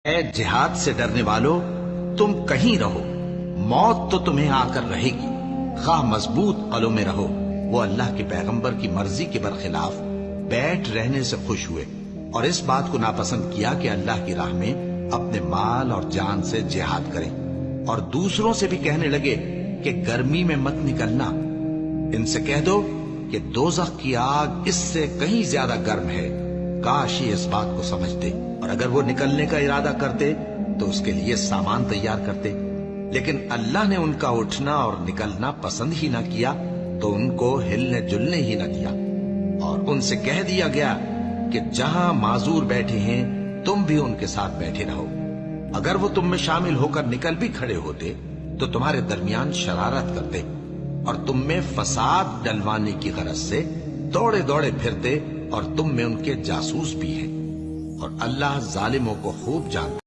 اے جہاد سے ڈرنے والو، تم کہیں رہو، موت تو تمہیں آ کر رہے گی، خواہ مضبوط قلعوں میں رہو۔ وہ اللہ کے پیغمبر کی مرضی کے برخلاف بیٹھ رہنے سے خوش ہوئے اور اس بات کو ناپسند کیا کہ اللہ کی راہ میں اپنے مال اور جان سے جہاد کریں، اور دوسروں سے بھی کہنے لگے کہ گرمی میں مت نکلنا۔ ان سے کہہ دو کہ دوزخ کی آگ اس سے کہیں زیادہ گرم ہے، کاش یہ اس بات کو سمجھتے، اور اگر وہ نکلنے کا ارادہ کرتے تو اس کے لیے سامان تیار کرتے، لیکن اللہ نے ان کا اٹھنا اور نکلنا پسند ہی نہ کیا تو ان کو ہلنے جلنے ہی نہ دیا، اور ان سے کہہ دیا گیا کہ جہاں معذور بیٹھے ہیں تم بھی ان کے ساتھ بیٹھے رہو۔ اگر وہ تم میں شامل ہو کر نکل بھی کھڑے ہوتے تو تمہارے درمیان شرارت کرتے اور تم میں فساد ڈلوانے کی غرض سے دوڑے دوڑے پھرتے، اور تم میں ان کے جاسوس بھی ہیں، اور اللہ ظالموں کو خوب جانتا